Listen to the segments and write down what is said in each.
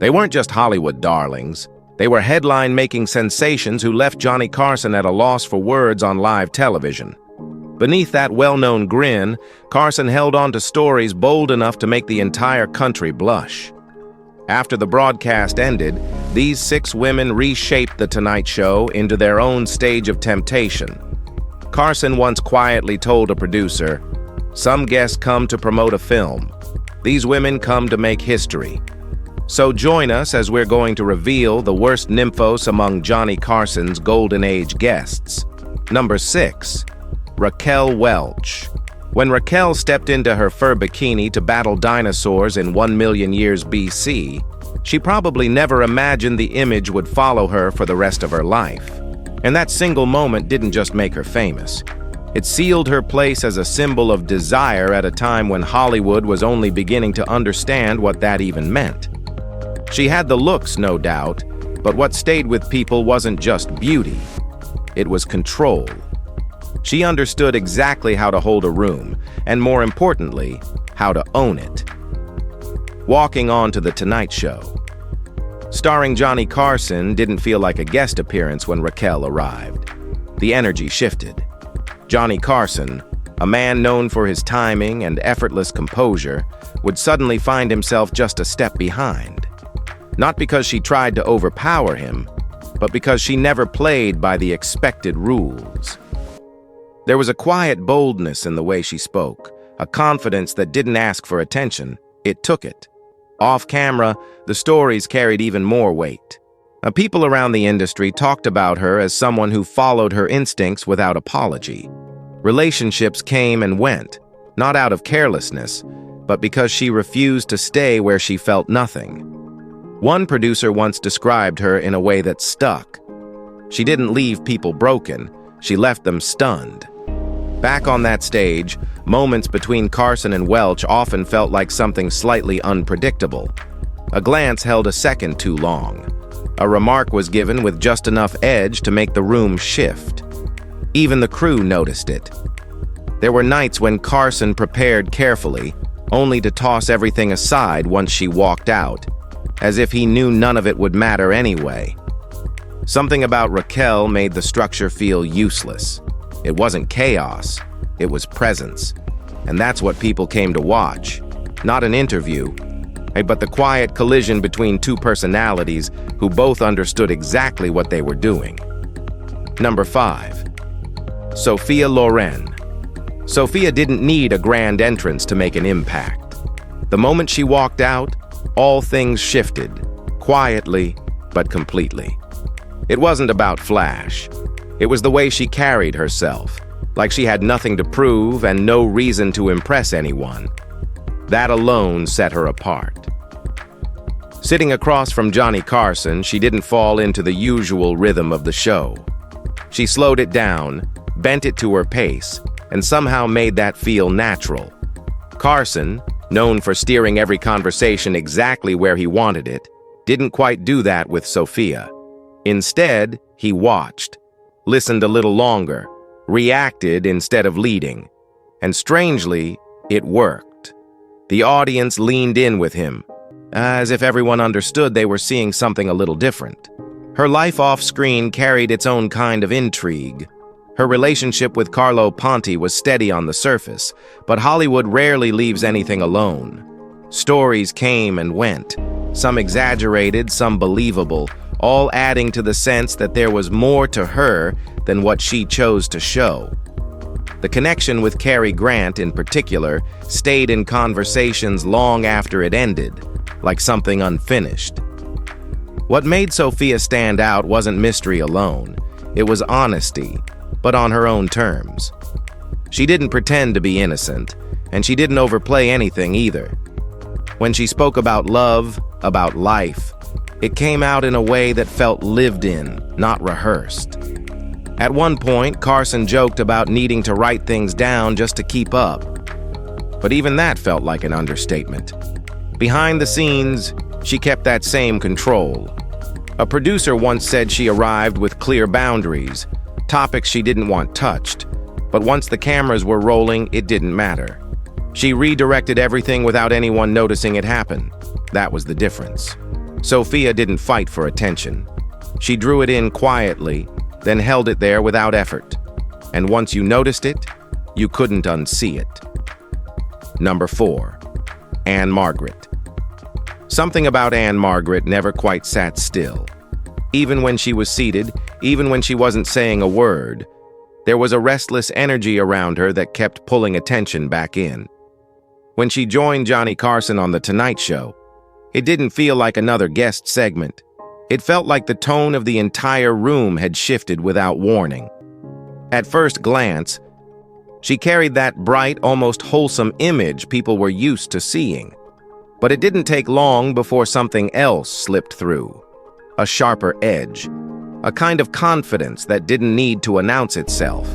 They weren't just Hollywood darlings. They were headline-making sensations who left Johnny Carson at a loss for words on live television. Beneath that well-known grin, Carson held on to stories bold enough to make the entire country blush. After the broadcast ended, these 6 women reshaped The Tonight Show into their own stage of temptation. Carson once quietly told a producer, "Some guests come to promote a film. These women come to make history." So join us as we're going to reveal the worst nymphos among Johnny Carson's Golden Age guests. Number 6. Raquel Welch. When Raquel stepped into her fur bikini to battle dinosaurs in 1 million years BC, she probably never imagined the image would follow her for the rest of her life. And that single moment didn't just make her famous. It sealed her place as a symbol of desire at a time when Hollywood was only beginning to understand what that even meant. She had the looks, no doubt, but what stayed with people wasn't just beauty. It was control. She understood exactly how to hold a room, and more importantly, how to own it. Walking on to The Tonight Show. Starring Johnny Carson didn't feel like a guest appearance when Raquel arrived. The energy shifted. Johnny Carson, a man known for his timing and effortless composure, would suddenly find himself just a step behind. Not because she tried to overpower him, but because she never played by the expected rules. There was a quiet boldness in the way she spoke, a confidence that didn't ask for attention, it took it. Off camera, the stories carried even more weight. People around the industry talked about her as someone who followed her instincts without apology. Relationships came and went, not out of carelessness, but because she refused to stay where she felt nothing. One producer once described her in a way that stuck. She didn't leave people broken, she left them stunned. Back on that stage, moments between Carson and Welch often felt like something slightly unpredictable. A glance held a second too long. A remark was given with just enough edge to make the room shift. Even the crew noticed it. There were nights when Carson prepared carefully, only to toss everything aside once she walked out, as if he knew none of it would matter anyway. Something about Raquel made the structure feel useless. It wasn't chaos, it was presence. And that's what people came to watch. Not an interview, but the quiet collision between 2 personalities who both understood exactly what they were doing. Number 5. Sophia Loren. Sophia didn't need a grand entrance to make an impact. The moment she walked out, all things shifted, quietly but completely. It wasn't about flash. It was the way she carried herself, like she had nothing to prove and no reason to impress anyone. That alone set her apart. Sitting across from Johnny Carson, she didn't fall into the usual rhythm of the show. She slowed it down, bent it to her pace, and somehow made that feel natural. Carson, known for steering every conversation exactly where he wanted it, didn't quite do that with Sophia. Instead, he watched, listened a little longer, reacted instead of leading. And strangely, it worked. The audience leaned in with him, as if everyone understood they were seeing something a little different. Her life off-screen carried its own kind of intrigue. Her relationship with Carlo Ponti was steady on the surface, but Hollywood rarely leaves anything alone. Stories came and went, some exaggerated, some believable, all adding to the sense that there was more to her than what she chose to show. The connection with Cary Grant, in particular, stayed in conversations long after it ended, like something unfinished. What made Sophia stand out wasn't mystery alone. It was honesty, but on her own terms. She didn't pretend to be innocent, and she didn't overplay anything either. When she spoke about love, about life, it came out in a way that felt lived in, not rehearsed. At one point, Carson joked about needing to write things down just to keep up. But even that felt like an understatement. Behind the scenes, she kept that same control. A producer once said she arrived with clear boundaries, topics she didn't want touched. But once the cameras were rolling, it didn't matter. She redirected everything without anyone noticing it happen. That was the difference. Sophia didn't fight for attention. She drew it in quietly, then held it there without effort. And once you noticed it, you couldn't unsee it. Number 4. Ann-Margret. Something about Ann-Margret never quite sat still. Even when she was seated, even when she wasn't saying a word, there was a restless energy around her that kept pulling attention back in. When she joined Johnny Carson on The Tonight Show, it didn't feel like another guest segment. It felt like the tone of the entire room had shifted without warning. At first glance, she carried that bright, almost wholesome image people were used to seeing. But it didn't take long before something else slipped through. A sharper edge. A kind of confidence that didn't need to announce itself.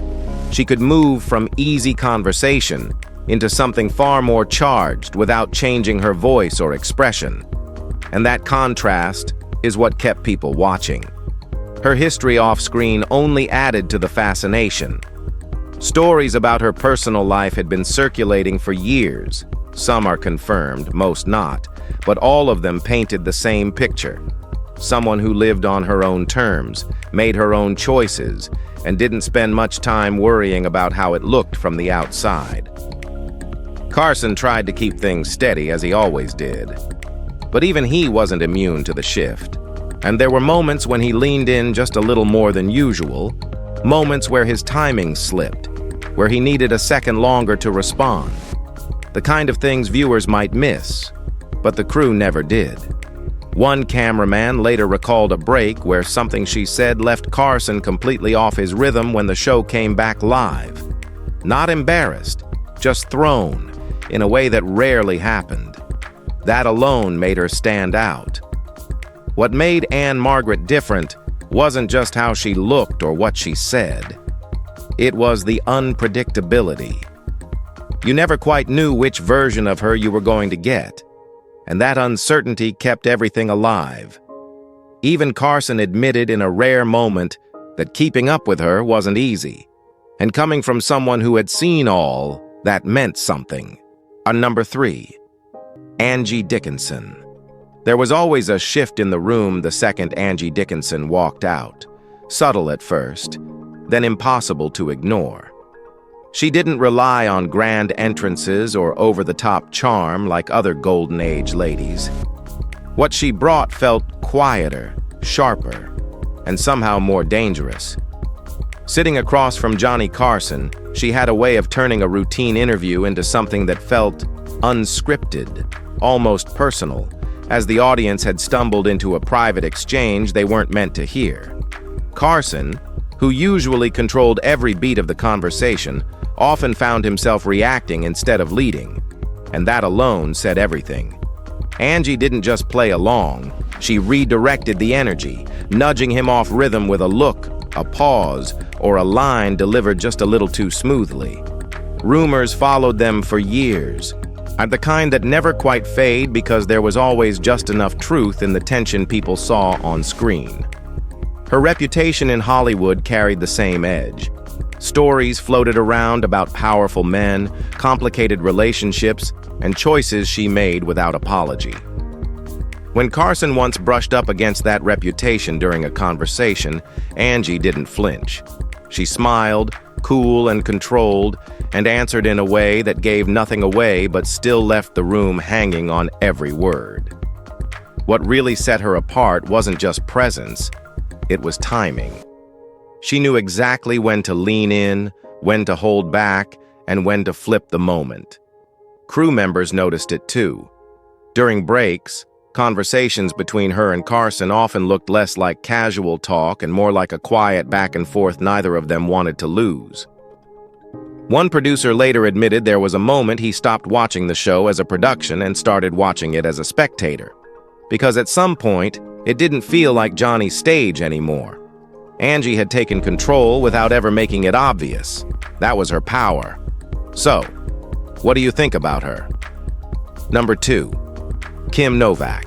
She could move from easy conversation into something far more charged without changing her voice or expression. And that contrast is what kept people watching. Her history off-screen only added to the fascination. Stories about her personal life had been circulating for years. Some are confirmed, most not, but all of them painted the same picture. Someone who lived on her own terms, made her own choices, and didn't spend much time worrying about how it looked from the outside. Carson tried to keep things steady, as he always did. But even he wasn't immune to the shift. And there were moments when he leaned in just a little more than usual, moments where his timing slipped, where he needed a second longer to respond. The kind of things viewers might miss, but the crew never did. One cameraman later recalled a break where something she said left Carson completely off his rhythm when the show came back live. Not embarrassed, just thrown, in a way that rarely happened. That alone made her stand out. What made Ann-Margret different wasn't just how she looked or what she said. It was the unpredictability. You never quite knew which version of her you were going to get, and that uncertainty kept everything alive. Even Carson admitted in a rare moment that keeping up with her wasn't easy, and coming from someone who had seen all, that meant something. Number 3. Angie Dickinson. There was always a shift in the room the second Angie Dickinson walked out. Subtle at first, then impossible to ignore. She didn't rely on grand entrances or over-the-top charm like other Golden Age ladies. What she brought felt quieter, sharper, and somehow more dangerous. Sitting across from Johnny Carson, she had a way of turning a routine interview into something that felt unscripted, almost personal, as the audience had stumbled into a private exchange they weren't meant to hear. Carson, who usually controlled every beat of the conversation, often found himself reacting instead of leading, and that alone said everything. Angie didn't just play along, she redirected the energy, nudging him off rhythm with a look, a pause, or a line delivered just a little too smoothly. Rumors followed them for years, the kind that never quite fade because there was always just enough truth in the tension people saw on screen. Her reputation in Hollywood carried the same edge. Stories floated around about powerful men, complicated relationships, and choices she made without apology. When Carson once brushed up against that reputation during a conversation, Angie didn't flinch. She smiled, cool and controlled, and answered in a way that gave nothing away but still left the room hanging on every word. What really set her apart wasn't just presence, it was timing. She knew exactly when to lean in, when to hold back, and when to flip the moment. Crew members noticed it too. During breaks, conversations between her and Carson often looked less like casual talk and more like a quiet back and forth neither of them wanted to lose. One producer later admitted there was a moment he stopped watching the show as a production and started watching it as a spectator. Because at some point, it didn't feel like Johnny's stage anymore. Angie had taken control without ever making it obvious. That was her power. So, what do you think about her? Number 2. Kim Novak.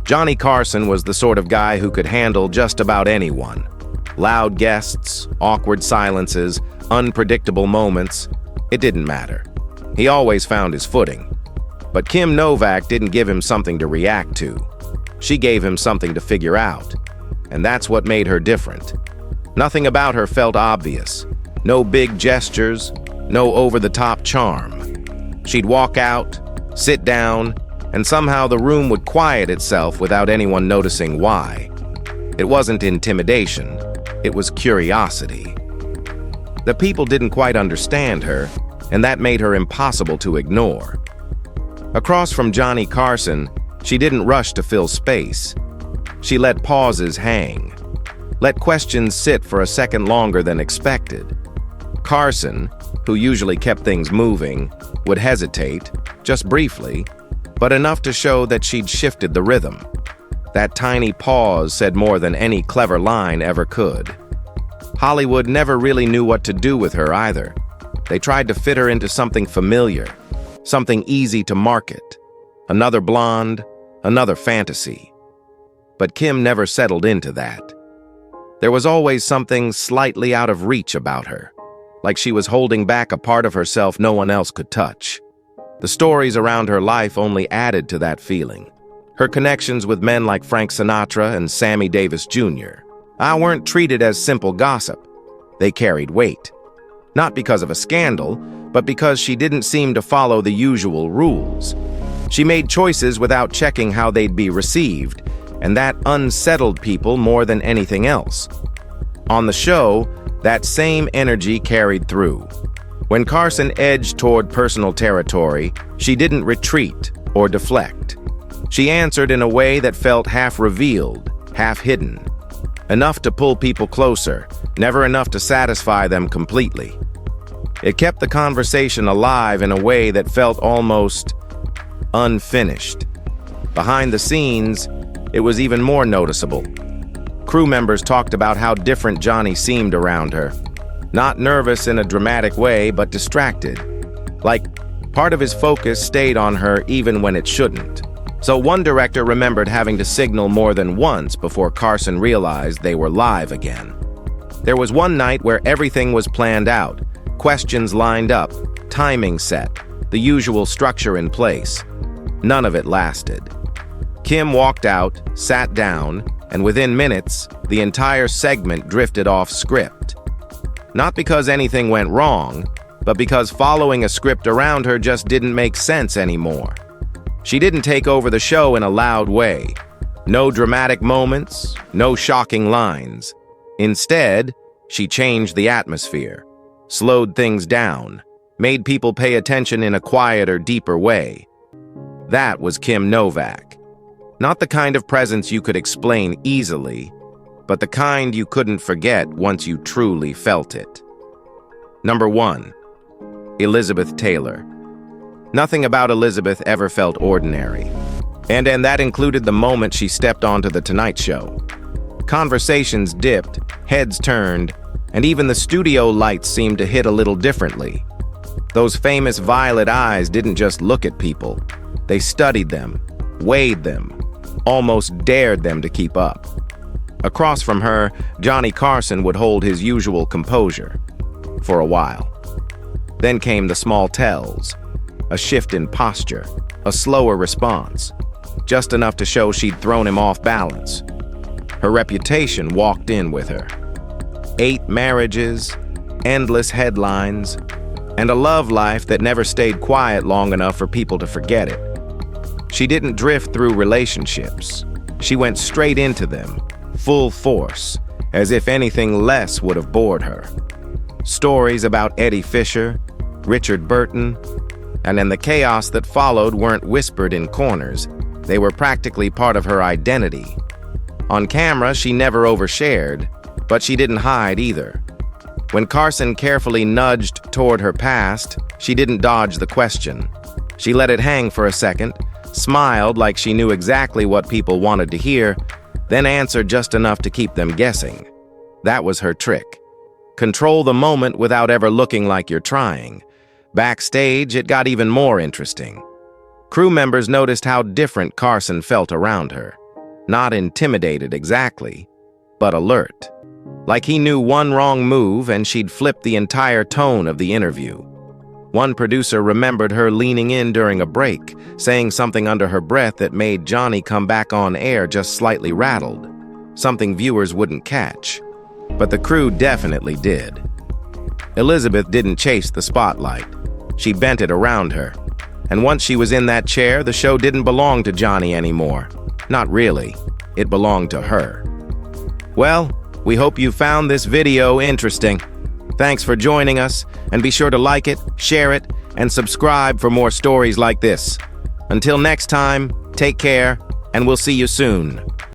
Johnny Carson was the sort of guy who could handle just about anyone. Loud guests, awkward silences, unpredictable moments, it didn't matter. He always found his footing. But Kim Novak didn't give him something to react to. She gave him something to figure out, and that's what made her different. Nothing about her felt obvious. No big gestures, no over-the-top charm. She'd walk out, sit down, and somehow the room would quiet itself without anyone noticing why. It wasn't intimidation, it was curiosity. The people didn't quite understand her, and that made her impossible to ignore. Across from Johnny Carson, she didn't rush to fill space. She let pauses hang, let questions sit for a second longer than expected. Carson, who usually kept things moving, would hesitate, just briefly, but enough to show that she'd shifted the rhythm. That tiny pause said more than any clever line ever could. Hollywood never really knew what to do with her either. They tried to fit her into something familiar, something easy to market. Another blonde, another fantasy. But Kim never settled into that. There was always something slightly out of reach about her, like she was holding back a part of herself no one else could touch. The stories around her life only added to that feeling. Her connections with men like Frank Sinatra and Sammy Davis Jr. Weren't treated as simple gossip. They carried weight. Not because of a scandal, but because she didn't seem to follow the usual rules. She made choices without checking how they'd be received, and that unsettled people more than anything else. On the show, that same energy carried through. When Carson edged toward personal territory, she didn't retreat or deflect. She answered in a way that felt half revealed, half hidden. Enough to pull people closer, never enough to satisfy them completely. It kept the conversation alive in a way that felt almost unfinished. Behind the scenes, it was even more noticeable. Crew members talked about how different Johnny seemed around her. Not nervous in a dramatic way, but distracted. Like, part of his focus stayed on her even when it shouldn't. So one director remembered having to signal more than once before Carson realized they were live again. There was one night where everything was planned out, questions lined up, timing set, the usual structure in place. None of it lasted. Kim walked out, sat down, and within minutes, the entire segment drifted off script. Not because anything went wrong, but because following a script around her just didn't make sense anymore. She didn't take over the show in a loud way. No dramatic moments, no shocking lines. Instead, she changed the atmosphere, slowed things down, made people pay attention in a quieter, deeper way. That was Kim Novak. Not the kind of presence you could explain easily, but the kind you couldn't forget once you truly felt it. Number 1. Elizabeth Taylor. Nothing about Elizabeth ever felt ordinary. And that included the moment she stepped onto The Tonight Show. Conversations dipped, heads turned, and even the studio lights seemed to hit a little differently. Those famous violet eyes didn't just look at people. They studied them, weighed them, almost dared them to keep up. Across from her, Johnny Carson would hold his usual composure. For a while. Then came the small tells. A shift in posture, a slower response, just enough to show she'd thrown him off balance. Her reputation walked in with her. 8 marriages, endless headlines, and a love life that never stayed quiet long enough for people to forget it. She didn't drift through relationships. She went straight into them, full force, as if anything less would have bored her. Stories about Eddie Fisher, Richard Burton, and in the chaos that followed weren't whispered in corners. They were practically part of her identity. On camera, she never overshared, but she didn't hide either. When Carson carefully nudged toward her past, she didn't dodge the question. She let it hang for a second, smiled like she knew exactly what people wanted to hear, then answered just enough to keep them guessing. That was her trick. Control the moment without ever looking like you're trying. Backstage, it got even more interesting. Crew members noticed how different Carson felt around her. Not intimidated exactly, but alert. Like he knew one wrong move and she'd flip the entire tone of the interview. One producer remembered her leaning in during a break, saying something under her breath that made Johnny come back on air just slightly rattled, something viewers wouldn't catch. But the crew definitely did. Elizabeth didn't chase the spotlight. She bent it around her. And once she was in that chair, the show didn't belong to Johnny anymore. Not really. It belonged to her. Well, we hope you found this video interesting. Thanks for joining us, and be sure to like it, share it, and subscribe for more stories like this. Until next time, take care, and we'll see you soon.